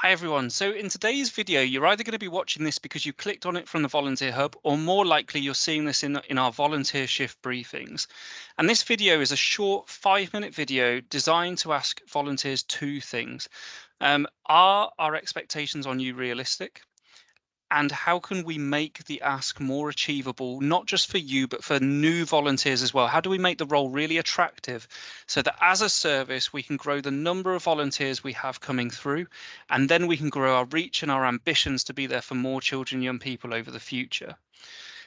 Hi everyone. So in today's video, you're either going to be watching this because you clicked on it from the Volunteer Hub, or more likely you're seeing this in our volunteer shift briefings. And this video is a short 5-minute video designed to ask volunteers two things. Are our expectations on you realistic? And how can we make the ask more achievable, not just for you, but for new volunteers as well? How do we make the role really attractive so that as a service, we can grow the number of volunteers we have coming through, and then we can grow our reach and our ambitions to be there for more children, young people over the future?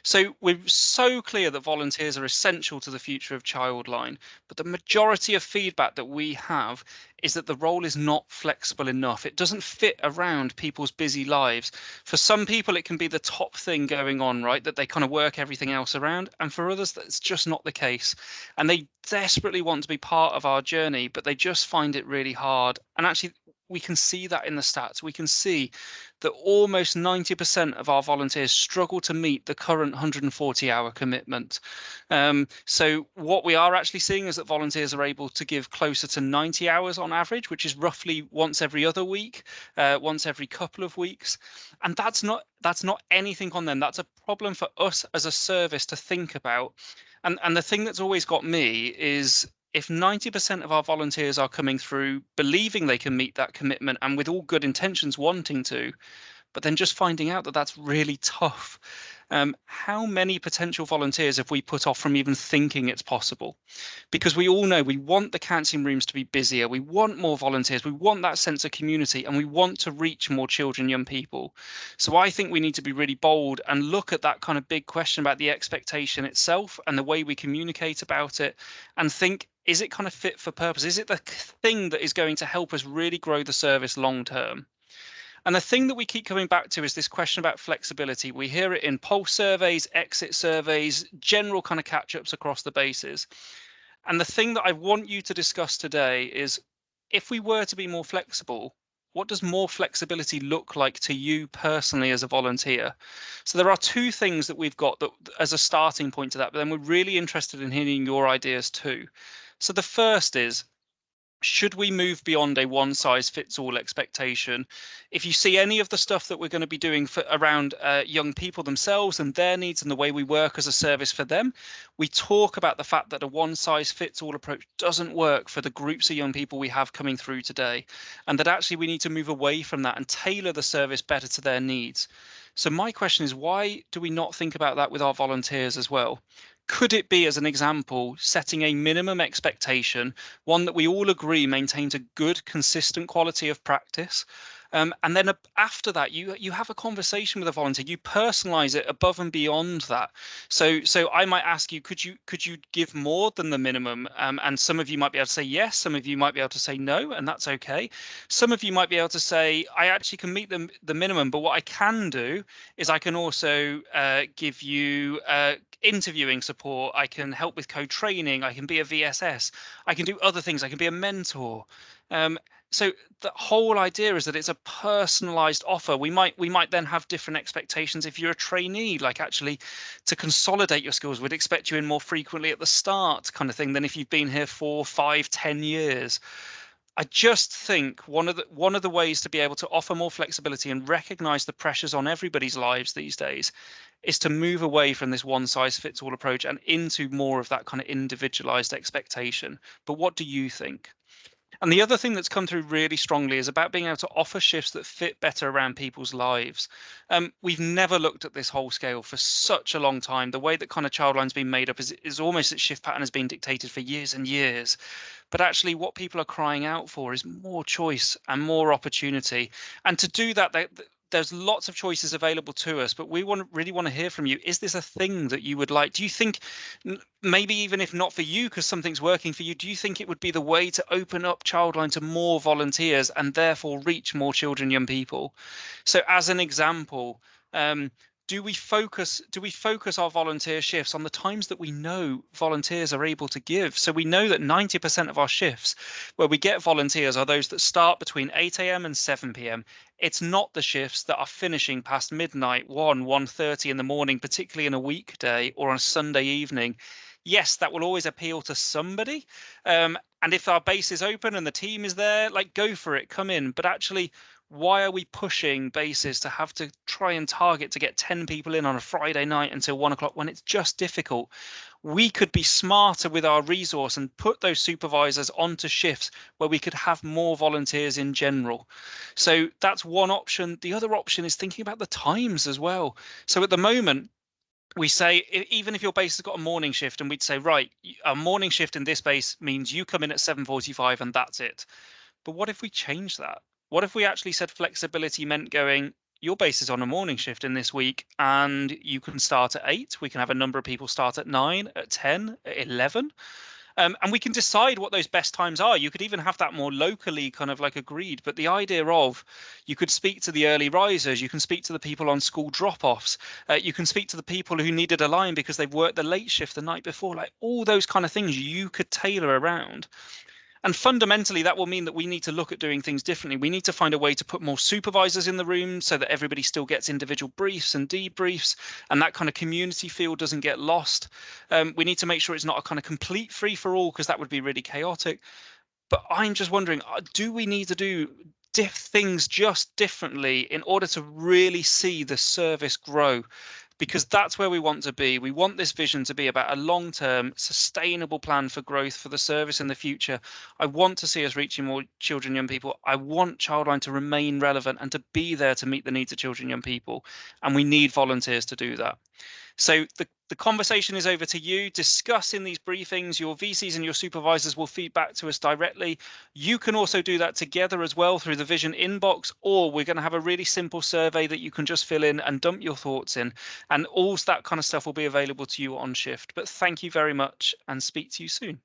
So we're so clear that volunteers are essential to the future of Childline, but the majority of feedback that we have is that the role is not flexible enough. It doesn't fit around people's busy lives. For some people, it can be the top thing going on, right? That they kind of work everything else around. And for others, that's just not the case. And they desperately want to be part of our journey, but they just find it really hard. And actually, we can see that in the stats. We can see that almost 90% of our volunteers struggle to meet the current 140-hour commitment. So what we are actually seeing is that volunteers are able to give closer to 90 hours on average, which is roughly once every other week, once every couple of weeks. And that's not anything on them. That's a problem for us as a service to think about. And the thing that's always got me is if 90% of our volunteers are coming through believing they can meet that commitment and with all good intentions wanting to, but then just finding out that that's really tough. How many potential volunteers have we put off from even thinking it's possible? Because we all know we want the counselling rooms to be busier, we want more volunteers, we want that sense of community, and we want to reach more children, young people. So I think we need to be really bold and look at that kind of big question about the expectation itself and the way we communicate about it, and think, is it kind of fit for purpose? Is it the thing that is going to help us really grow the service long term? And the thing that we keep coming back to is this question about flexibility. We hear it in pulse surveys, exit surveys, general kind of catch-ups across the bases. And the thing that I want you to discuss today is, if we were to be more flexible, what does more flexibility look like to you personally as a volunteer? So there are two things that we've got that as a starting point to that, but then we're really interested in hearing your ideas too. So the first is, should we move beyond a one size fits all expectation? If you see any of the stuff that we're going to be doing for around young people themselves and their needs and the way we work as a service for them, we talk about the fact that a one size fits all approach doesn't work for the groups of young people we have coming through today, and that actually we need to move away from that and tailor the service better to their needs. So my question is, why do we not think about that with our volunteers as well? Could it be, as an example, setting a minimum expectation, one that we all agree maintains a good, consistent quality of practice? And then after that, you have a conversation with a volunteer. You personalize it above and beyond that. So I might ask you, could you give more than the minimum? And some of you might be able to say yes. Some of you might be able to say no, and that's okay. Some of you might be able to say, I actually can meet the minimum, but what I can do is I can also give you interviewing support. I can help with co-training. I can be a VSS. I can do other things. I can be a mentor. So the whole idea is that it's a personalized offer. We might then have different expectations. If you're a trainee, like actually to consolidate your skills, we'd expect you in more frequently at the start, kind of thing, than if you've been here 4, 5, 10 years. I just think one of the ways to be able to offer more flexibility and recognize the pressures on everybody's lives these days is to move away from this one size fits all approach and into more of that kind of individualized expectation. But what do you think? And the other thing that's come through really strongly is about being able to offer shifts that fit better around people's lives. We've never looked at this whole scale for such a long time. The way that kind of Childline's been made up is almost its shift pattern has been dictated for years and years. But actually what people are crying out for is more choice and more opportunity. And to do that, there's lots of choices available to us, but we really want to hear from you. Is this a thing that you would like? Do you think, maybe even if not for you, because something's working for you, do you think it would be the way to open up Childline to more volunteers and therefore reach more children, young people? So as an example, do we focus our volunteer shifts on the times that we know volunteers are able to give? So we know that 90% of our shifts where we get volunteers are those that start between 8 a.m. and 7 p.m. It's not the shifts that are finishing past midnight, 1:30 in the morning, particularly in a weekday or on a Sunday evening. Yes, that will always appeal to somebody. And if our base is open and the team is there, like, go for it, come in. But actually, Why are we pushing bases to have to try and target to get 10 people in on a Friday night until 1 o'clock when it's just difficult? We could be smarter with our resource and put those supervisors onto shifts where we could have more volunteers in general. So that's one option. The other option is thinking about the times as well. So at the moment, we say even if your base has got a morning shift, and we'd say, right, a morning shift in this base means you come in at 7:45 and that's it. But what if we change that? What if we actually said flexibility meant going, your base is on a morning shift in this week and you can start at 8. We can have a number of people start at 9, at 10, at 11. And we can decide what those best times are. You could even have that more locally kind of like agreed. But the idea of you could speak to the early risers, you can speak to the people on school drop-offs, you can speak to the people who needed a line because they've worked the late shift the night before, like all those kind of things you could tailor around. And fundamentally, that will mean that we need to look at doing things differently. We need to find a way to put more supervisors in the room so that everybody still gets individual briefs and debriefs, and that kind of community feel doesn't get lost. We need to make sure it's not a kind of complete free for all, because that would be really chaotic. But I'm just wondering, do we need to do things just differently in order to really see the service grow? Because that's where we want to be. We want this vision to be about a long-term, sustainable plan for growth for the service in the future. I want to see us reaching more children, young people. I want Childline to remain relevant and to be there to meet the needs of children, young people. And we need volunteers to do that. So the conversation is over to you. Discuss in these briefings. Your VCs and your supervisors will feed back to us directly. You can also do that together as well through the Vision inbox, or we're going to have a really simple survey that you can just fill in and dump your thoughts in. And all that kind of stuff will be available to you on shift. But thank you very much and speak to you soon.